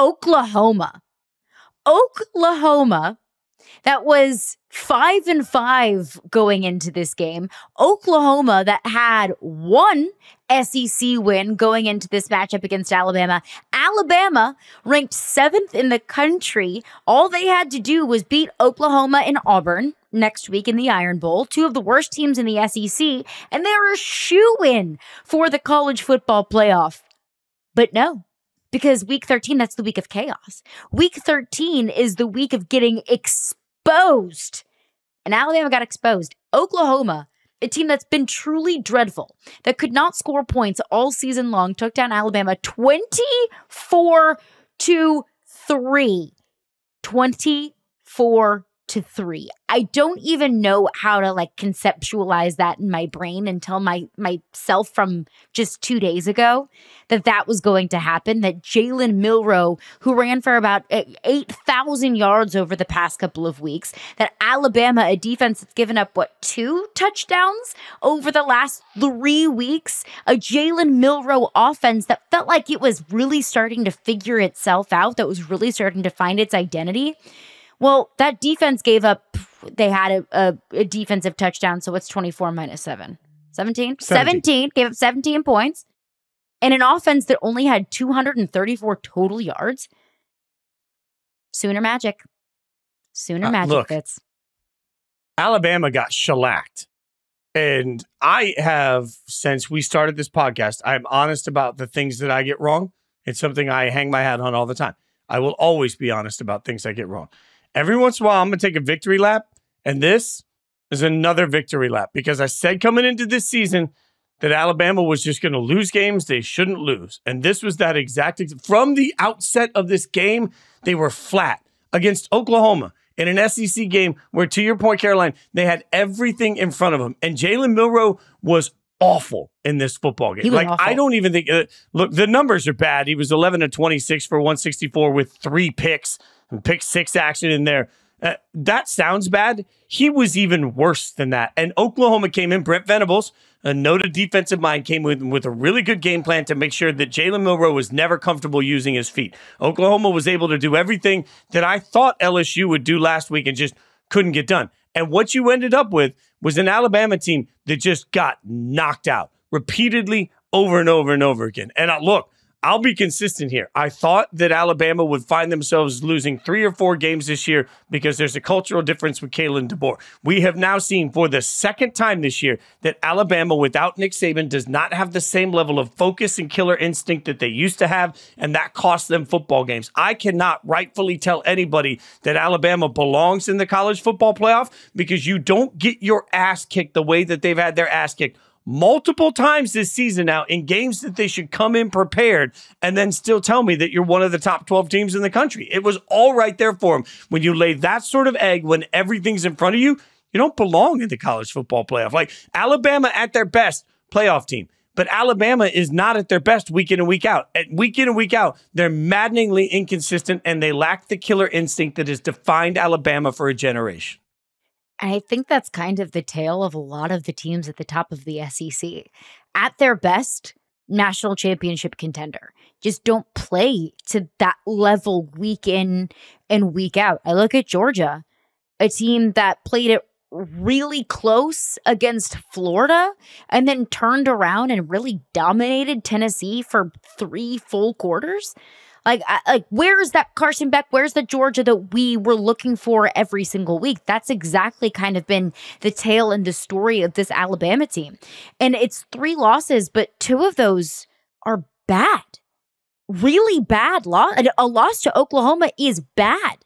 Oklahoma. Oklahoma, that was 5-5 going into this game. Oklahoma, that had one SEC win going into this matchup against Alabama. Alabama, ranked 7th in the country. All they had to do was beat Oklahoma and Auburn next week in the Iron Bowl, two of the worst teams in the SEC, and they're a shoo-in for the college football playoff. But no, because week 13, that's the week of chaos. Week 13 is the week of getting exposed. And Alabama got exposed. Oklahoma, a team that's been truly dreadful, that could not score points all season long, took down Alabama 24-3. 24-3. I don't even know how to conceptualize that in my brain until myself from just 2 days ago that was going to happen, that Jalen Milroe, who ran for about 8,000 yards over the past couple of weeks, that Alabama, a defense that's given up, 2 touchdowns over the last 3 weeks, a Jalen Milroe offense that felt like it was really starting to figure itself out, that was really starting to find its identity. Well, that defense gave up, they had a defensive touchdown, so it's 24 minus 7. 17? 17. Gave up 17 points. And an offense that only had 234 total yards. Sooner magic. Sooner magic, look, Fitz. Alabama got shellacked. And I have, since we started this podcast, I'm honest about the things that I get wrong. It's something I hang my hat on all the time. I will always be honest about things I get wrong. Every once in a while, I'm going to take a victory lap, and this is another victory lap because I said coming into this season that Alabama was just going to lose games they shouldn't lose. And this was that exact, from the outset of this game, they were flat against Oklahoma in an SEC game where, to your point, Caroline, they had everything in front of them. And Jalen Milroe was awful in this football game. Awful. I don't even think, look, the numbers are bad. He was 11-26 for 164 with 3 picks. And pick 6 action in there. That sounds bad. He was even worse than that. And Oklahoma came in. Brent Venables, a noted defensive mind, came with a really good game plan to make sure that Jalen Milroe was never comfortable using his feet. Oklahoma was able to do everything that I thought LSU would do last week and just couldn't get done. And what you ended up with was an Alabama team that just got knocked out repeatedly over and over and over again. And look, I'll be consistent here. I thought that Alabama would find themselves losing 3 or 4 games this year because there's a cultural difference with Kalen DeBoer. We have now seen for the second time this year that Alabama without Nick Saban does not have the same level of focus and killer instinct that they used to have, and that costs them football games. I cannot rightfully tell anybody that Alabama belongs in the college football playoff because you don't get your ass kicked the way that they've had their ass kicked multiple times this season now in games that they should come in prepared and then still tell me that you're one of the top 12 teams in the country. It was all right there for them. When you lay that sort of egg, when everything's in front of you, you don't belong in the college football playoff. Like Alabama at their best, playoff team. But Alabama is not at their best week in and week out. Week in and week out, they're maddeningly inconsistent and they lack the killer instinct that has defined Alabama for a generation. I think that's kind of the tale of a lot of the teams at the top of the SEC. At their best, national championship contender. Just don't play to that level week in and week out. I look at Georgia, a team that played it really close against Florida and then turned around and really dominated Tennessee for 3 full quarters. Like, where is that Carson Beck? Where's the Georgia that we were looking for every single week? That's exactly kind of been the tale and the story of this Alabama team. And it's 3 losses, but 2 of those are bad. Really bad loss. A loss to Oklahoma is bad.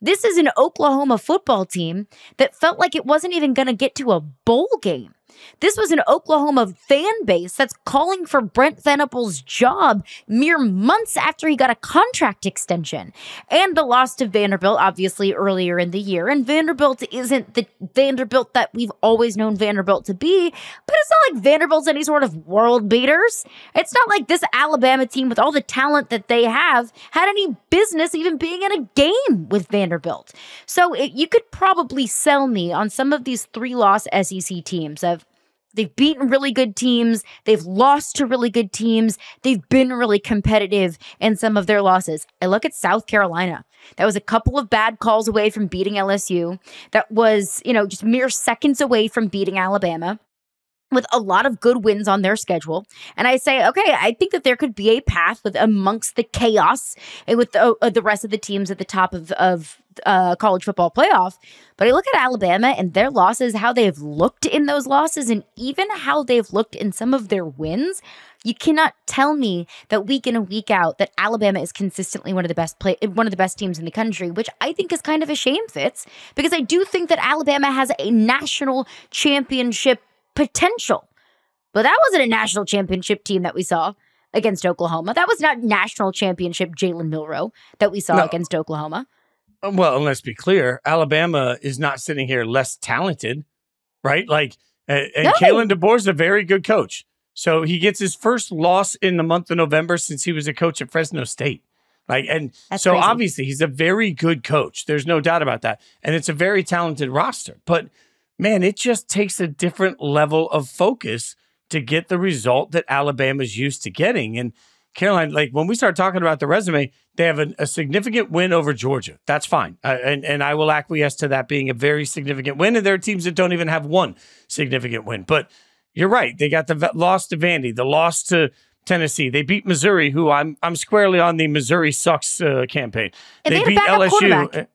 This is an Oklahoma football team that felt like it wasn't even going to get to a bowl game. This was an Oklahoma fan base that's calling for Brent Venables' job mere months after he got a contract extension. And the loss to Vanderbilt, obviously, earlier in the year. And Vanderbilt isn't the Vanderbilt that we've always known Vanderbilt to be, but it's not like Vanderbilt's any sort of world beaters. It's not like this Alabama team, with all the talent that they have, had any business even being in a game with Vanderbilt. So you could probably sell me on some of these 3-loss SEC teams of They've beaten really good teams. They've lost to really good teams. They've been really competitive in some of their losses. I look at South Carolina. That was a couple of bad calls away from beating LSU. That was, just mere seconds away from beating Alabama, with a lot of good wins on their schedule. And I say, okay, I think that there could be a path with amongst the chaos and with the rest of the teams at the top of college football playoff. But I look at Alabama and their losses, how they've looked in those losses, and even how they've looked in some of their wins. You cannot tell me that week in and week out that Alabama is consistently one of the best teams in the country, which I think is kind of a shame, Fitz, because I do think that Alabama has a national championship potential. But that wasn't a national championship team that we saw against Oklahoma. That was not national championship Jalen Milroe that we saw against Oklahoma. Well, and let's be clear, Alabama is not sitting here less talented, right? Kalen DeBoer is a very good coach. So he gets his first loss in the month of November since he was a coach at Fresno State. That's crazy. Obviously he's a very good coach. There's no doubt about that. And it's a very talented roster. But man, it just takes a different level of focus to get the result that Alabama's used to getting. And Caroline, when we start talking about the resume, they have a significant win over Georgia. That's fine. And I will acquiesce to that being a very significant win. And there are teams that don't even have one significant win. But you're right. They got the loss to Vandy, the loss to Tennessee. They beat Missouri, who I'm squarely on the Missouri sucks campaign. And they beat LSU.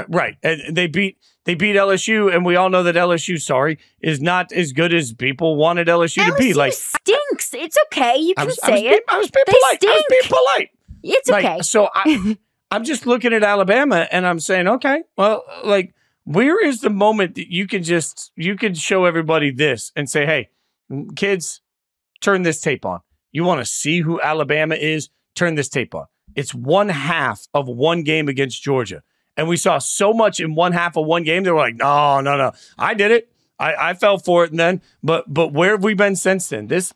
Right. And they beat LSU, and we all know that LSU, is not as good as people wanted LSU to be. Stinks. It's okay. You can say it. I was being polite. Stink. I was being polite. It's okay. So I'm just looking at Alabama, and I'm saying, okay, well, where is the moment that you can show everybody this and say, hey, kids, turn this tape on. You want to see who Alabama is? Turn this tape on. It's one half of one game against Georgia. And we saw so much in one half of one game. They were like, no. I did it. I fell for it. And then, but where have we been since then? This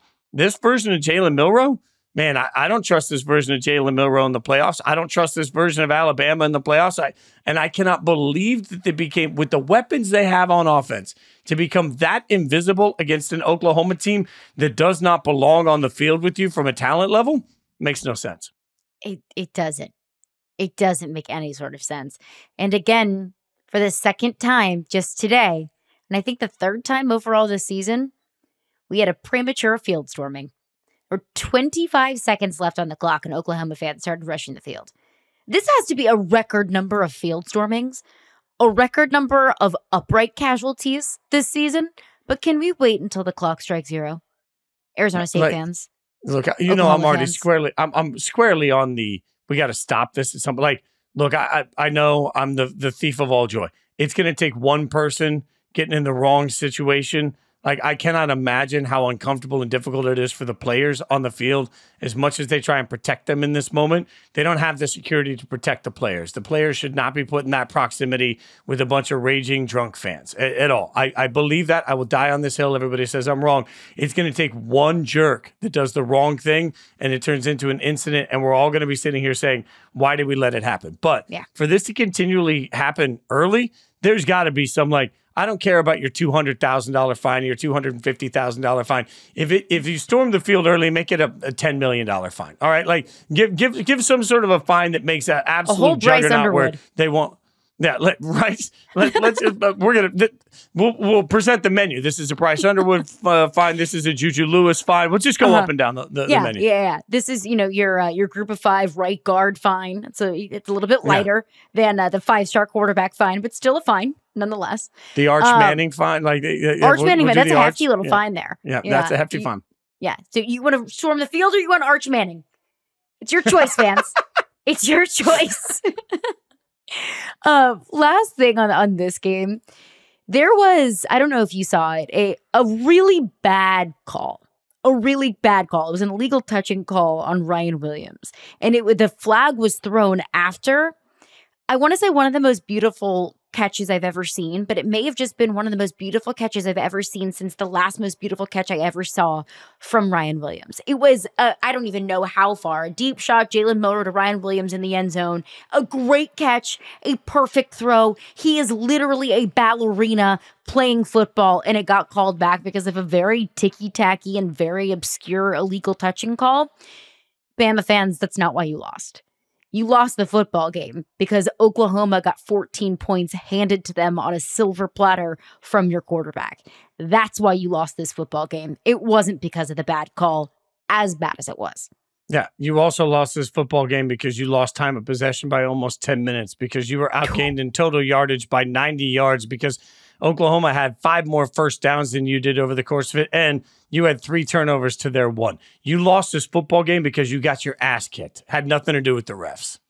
version of Jalen Milroe, man, I don't trust this version of Jalen Milroe in the playoffs. I don't trust this version of Alabama in the playoffs. I cannot believe that they became, with the weapons they have on offense, to become that invisible against an Oklahoma team that does not belong on the field with you from a talent level makes no sense. It doesn't. It doesn't make any sort of sense. And again, for the second time just today, and I think the third time overall this season, we had a premature field storming. Or 25 seconds left on the clock, and Oklahoma fans started rushing the field. This has to be a record number of field stormings, a record number of upright casualties this season. But can we wait until the clock strikes zero? Arizona State fans. Look, Oklahoma I'm already fans. I'm squarely on the, we got to stop this at some point. Look, I know I'm the thief of all joy. It's going to take one person getting in the wrong situation. I cannot imagine how uncomfortable and difficult it is for the players on the field. As much as they try and protect them in this moment, they don't have the security to protect the players. The players should not be put in that proximity with a bunch of raging drunk fans at all. I believe that. I will die on this hill. Everybody says I'm wrong. It's going to take one jerk that does the wrong thing, and it turns into an incident, and we're all going to be sitting here saying, why did we let it happen? But for this to continually happen early, there's got to be some I don't care about your $200,000 fine or your $250,000 fine. If you storm the field early, make it a $10 million fine. All right, give some sort of a fine that makes an absolute juggernaut where they won't. Yeah, we'll present the menu. This is a Bryce Underwood fine. This is a Juju Lewis fine. We'll just go up and down the menu. Yeah. This is your group of five right guard fine. So it's a little bit lighter than the 5-star quarterback fine, but still a fine nonetheless. The Arch Manning fine, Arch Manning, that's a hefty little fine there. Yeah, that's a hefty fine. Yeah. So you want to storm the field or you want Arch Manning? It's your choice, fans. It's your choice. Last thing on this game, there was, I don't know if you saw it, a really bad call. A really bad call. It was an illegal touching call on Ryan Williams. And the flag was thrown after, I want to say, one of the most beautiful catches I've ever seen, but it may have just been one of the most beautiful catches I've ever seen since the last most beautiful catch I ever saw from Ryan Williams. It was, I don't even know how far, a deep shot, Jalen Motor to Ryan Williams in the end zone, a great catch, a perfect throw. He is literally a ballerina playing football, and it got called back because of a very ticky-tacky and very obscure illegal touching call. Bama fans, that's not why you lost. You lost the football game because Oklahoma got 14 points handed to them on a silver platter from your quarterback. That's why you lost this football game. It wasn't because of the bad call, as bad as it was. Yeah, you also lost this football game because you lost time of possession by almost 10 minutes because you were outgained in total yardage by 90 yards because Oklahoma had 5 more first downs than you did over the course of it, and you had 3 turnovers to their 1. You lost this football game because you got your ass kicked. Had nothing to do with the refs.